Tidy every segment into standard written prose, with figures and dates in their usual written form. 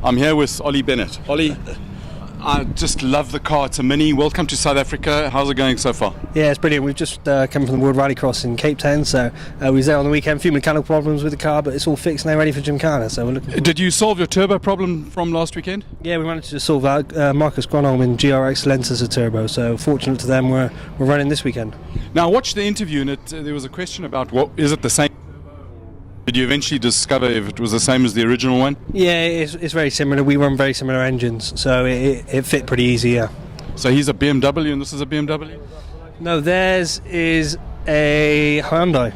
I'm here with Oliver Bennett. Ollie, I just love the car. It's a Mini. Welcome to South Africa. How's it going so far? Yeah, it's brilliant. We've just come from the World Rallycross in Cape Town, so we was there on the weekend. A few mechanical problems with the car, but it's all fixed now, ready for Gymkhana. So we're looking. Did you solve your turbo problem from last weekend? Yeah, we managed to solve that. Marcus Gronholm in GRX lent us a turbo, so fortunate to them, we're running this weekend. Now, I watched the interview, and there was a question about what is it the same. Did you eventually discover if it was the same as the original one? Yeah, it's very similar. We run very similar engines, so it fit pretty easy, yeah. So he's a BMW and this is a BMW? No, theirs is a Hyundai,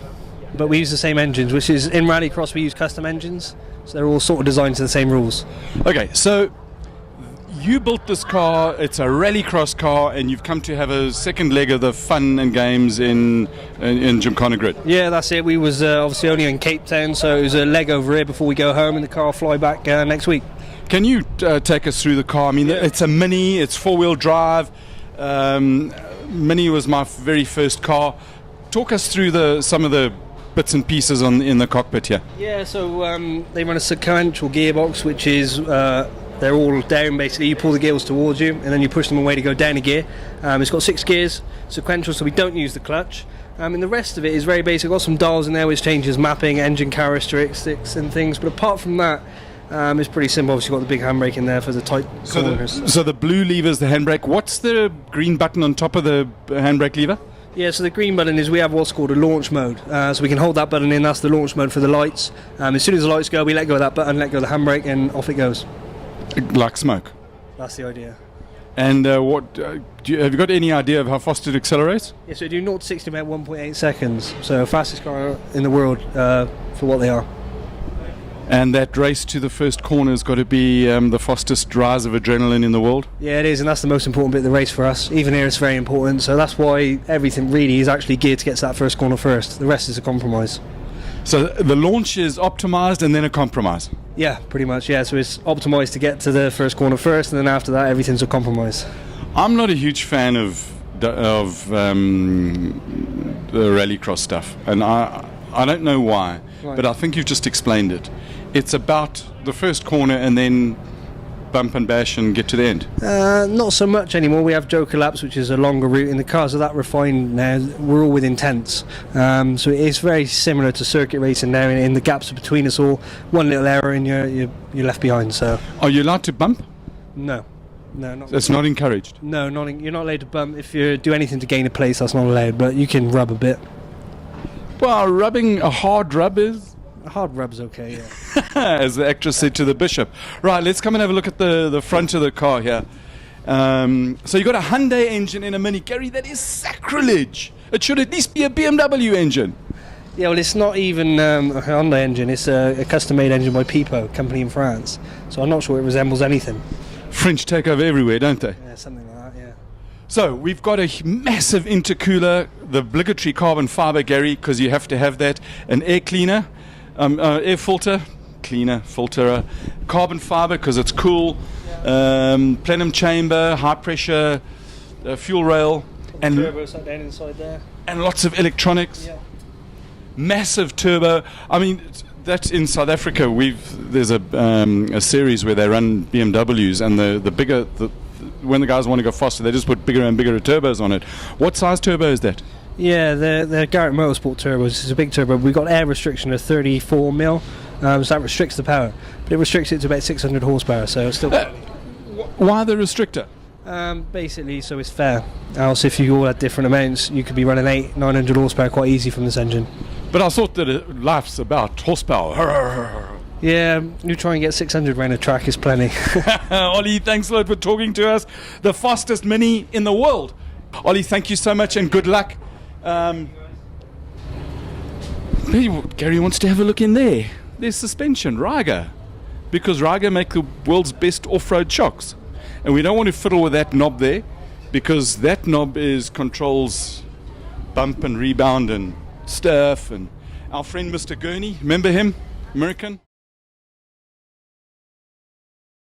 but we use the same engines, which is in Rallycross we use custom engines, so they're all sort of designed to the same rules. Okay, so you built this car, it's a rallycross car, and you've come to have a second leg of the fun and games in Gymkhana Grid. Yeah, that's it. We was obviously only in Cape Town, so it was a leg over here before we go home, and the car will fly back next week. Can you take us through the car? I mean, it's a Mini, it's four-wheel drive. Mini was my very first car. Talk us through some of the bits and pieces in the cockpit here. Yeah, so they run a sequential gearbox, which is they're all down basically. You pull the gears towards you and then you push them away to go down a gear. It's got 6 gears, sequential, so we don't use the clutch. And the rest of it is very basic. Got some dials in there which changes mapping, engine characteristics and things, but apart from that it's pretty simple. Obviously got the big handbrake in there for the tight corners. So the blue lever is the handbrake. What's the green button on top of the handbrake lever? Yeah, so the green button is we have what's called a launch mode. So we can hold that button in, that's the launch mode for the lights. As soon as the lights go, we let go of that button, let go of the handbrake, and off it goes. Like smoke? That's the idea. And have you got any idea of how fast it accelerates? Yeah, so we do 0 to 60 in about 1.8 seconds. So fastest car in the world for what they are. And that race to the first corner has got to be the fastest rise of adrenaline in the world? Yeah, it is, and that's the most important bit of the race for us. Even here it's very important, so that's why everything really is actually geared to get to that first corner first. The rest is a compromise. So the launch is optimised and then a compromise? Yeah, pretty much, yeah. So it's optimised to get to the first corner first, and then after that everything's a compromise. I'm not a huge fan of the rallycross stuff, and I don't know why, right. But I think you've just explained it. It's about the first corner and then bump and bash and get to the end. Not so much anymore. We have Joker laps, which is a longer route, and the cars are that refined now. We're all within tenths, so it is very similar to circuit racing now. In the gaps between us all, one little error and you're left behind. So, are you allowed to bump? No, not. It's not encouraged. No, you're not allowed to bump. If you do anything to gain a place, that's not allowed. But you can rub a bit. Well, rubbing a hard rub is. A hard rub's okay, yeah. As the actress said to the bishop. Right, let's come and have a look at the front of the car here. So you've got a Hyundai engine in a Mini. Gary, that is sacrilege. It should at least be a BMW engine. Yeah, well, it's not even a Hyundai engine. It's a custom-made engine by Pipo, a company in France. So I'm not sure it resembles anything. French take over everywhere, don't they? Yeah, something like that, yeah. So we've got a massive intercooler, the obligatory carbon fibre, Gary, because you have to have that, an air cleaner, air filter, filter, carbon fibre because it's cool, plenum chamber, high pressure, fuel rail, and turbo sat down inside there, and lots of electronics. Yeah. Massive turbo. I mean, that's in South Africa. There's a series where they run BMWs, and the bigger when the guys want to go faster, they just put bigger and bigger turbos on it. What size turbo is that? Yeah, they're Garrett Motorsport turbos. It's a big turbo. We've got air restriction of 34 mil, so that restricts the power. But it restricts it to about 600 horsepower, so it's still... why the restrictor? Basically, so it's fair. Else, if you all had different amounts, you could be running 800-900 horsepower quite easy from this engine. But I thought that life's about horsepower. Yeah, you try and get 600 round a track is plenty. Ollie, thanks a lot for talking to us. The fastest Mini in the world. Ollie, thank you so much and good luck. Gary wants to have a look in there. There's suspension, Riga, because Riga make the world's best off-road shocks, and we don't want to fiddle with that knob there, because that knob controls bump and rebound and stuff. And our friend Mr. Gurney, remember him, American?